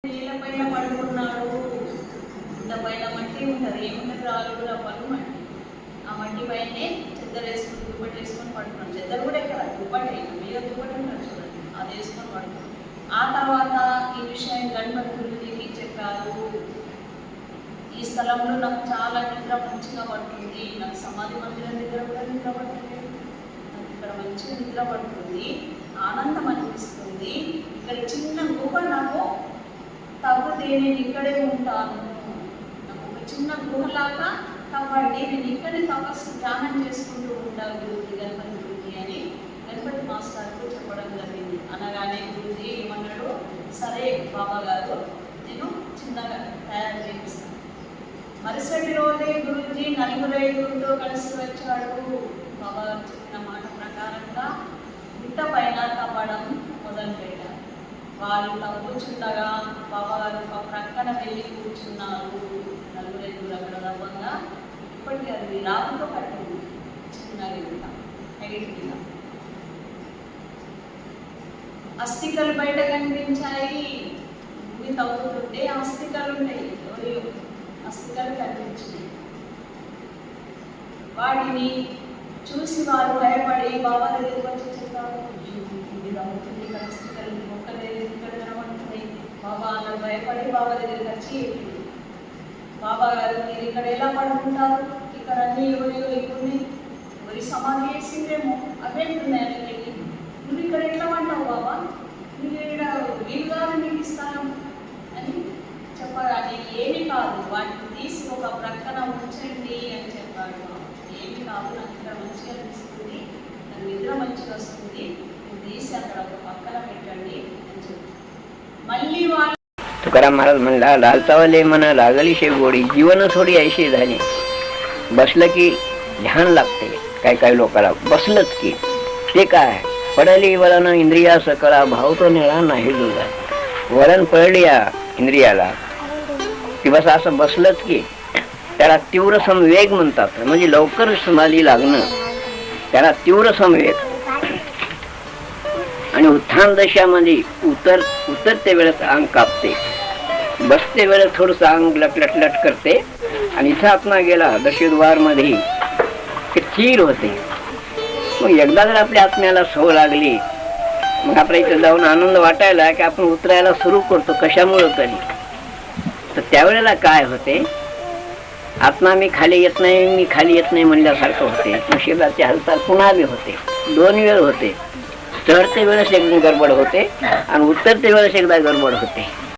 నీళ్ళపైన పడుకున్నాడు. ఇంతపైన మట్టి ఉంటుంది, ఏముంటుంది రాళ్ళు రవ్వలు మట్టి. ఆ మట్టి పైనే చెద్దరు వేసుకుని దుప్పటి వేసుకొని పడుకున్నాడు. చెద్దరు కూడా ఎక్కడ దుప్పటి మీద దుప్పటి ఉంటారు చూడండి, అది వేసుకొని పడుకున్నాడు. ఆ తర్వాత ఈ విషయం గణపతి గురువుకి చెప్పారు. ఈ స్థలంలో నాకు చాలా నిద్ర మంచిగా పడుతుంది, నాకు సమాధి మందిరం దగ్గర కూడా నిద్ర పడుతుంది, నాకు ఇక్కడ మంచిగా నిద్ర పడుతుంది, ఆనందం అనిపిస్తుంది. ఇక్కడ చిన్న గుహ నాకు తవ్వితే నేను ఇక్కడే ఉంటాను, నాకు ఒక చిన్న గుహలాగా తవ్వండి, నేను ఇక్కడే తపస్సు ధ్యానం చేసుకుంటూ ఉంటాను గురుజీ, గణపతి గురుజీ అని గణపతి మాస్టర్కు చెప్పడం జరిగింది. అనగానే గురుజీ ఏమన్నాడు, సరే బాబా గారు నేను చిన్నగా తయారు చేపిస్తాను. మరుసటి రోజే గురుజీ 4-5 కలిసి వచ్చాడు. బాబా గారు చెప్పిన మాట ప్రకారంగా గుట్ట పైన తవ్వడం మొదలుపెట్టారు. వాళ్ళు తవ్వుచుండగా బాబా గారు ఒక ప్రక్కన వెళ్ళి కూర్చున్నారు. 4-5 అక్కడ రవ్వంగా ఇప్పటికీ అది రాళ్ళతో కట్టింది, చిన్నది గుట్ట ఎగిరిగిన. అస్థికలు బయట కనిపించాయి. భూమి తవ్వుతుంటే అస్థికలు ఉంటాయి, ఎవరి అస్థికలు కనిపించినాయి. వాటిని చూసి వారు భయపడి బాబా దగ్గరికి వచ్చి చెప్పారు, ఇది తవ్వుతుంది, ఇక్కడ అస్థికలు మొక్కలు ఇక్కడ కనబడుతున్నాయి. బాబా అన్నారు. భయపడి బాబా దగ్గరికి వచ్చి బాబా గారు మీరు ఇక్కడ ఎలా పడుకుంటారు, ఇక్కడ అన్ని ఎవరి సమాధి చేసిందేమో అవేంటున్నాయి, నువ్వు ఇక్కడ ఎట్లా పడ్డావు బాబా, నువ్వు ఇక్కడ వీలు కాదు నీకు ఇస్తాను అని చెప్పారు. అది ఏమి కాదు, వాటిని తీసి ఒక ప్రక్కన ఉంచండి అని చెప్పాడు. ఏమి కాదు, నాకు ఇక్కడ మంచిగా అనిపిస్తుంది, నాకు నిద్ర మంచిగా వస్తుంది, నువ్వు తీసి అక్కడ ఒక పక్కన పెట్టండి అని చెప్పి మళ్ళీ వాళ్ళు तुकाराम महाराज म्हणला, लालतावाले म्हणा लागली शे गोडी, जीवन थोडी ऐशी झाली. बसलं की ध्यान लागते. काही लोकांना बसलंच की ते काय पडली वलन इंद्रिया सकळा, भाव तो निळा नाही जुळला. वलन पडली या इंद्रियाला की बस असं बसलंच की त्याला तीव्र संवेग म्हणतात. म्हणजे लवकर समाधी लागणं त्याला तीव्र संवेग. आणि उत्थान दशामध्ये उतरते वेळेस अंग कापते, बसते वेळेस थोडंसं अंग लटलट करते, आणि इथं आत्मा गेला दशद्वार मध्ये ते स्थिर होते. मग एकदा जर आपल्या आत्म्याला सवय लागली, मग आपल्या इथे जाऊन आनंद वाटायला की आपण उतरायला सुरू करतो कशामुळं तरी. तर त्यावेळेला काय होते, आत्मा मी खाली येत नाही म्हणल्यासारखं होते. मग शरीराची हालचाल पुन्हा बी होते, 2 वेळ होते. चढते वेळेस एकदा गडबड होते आणि उतरते वेळेस एकदा गडबड होते.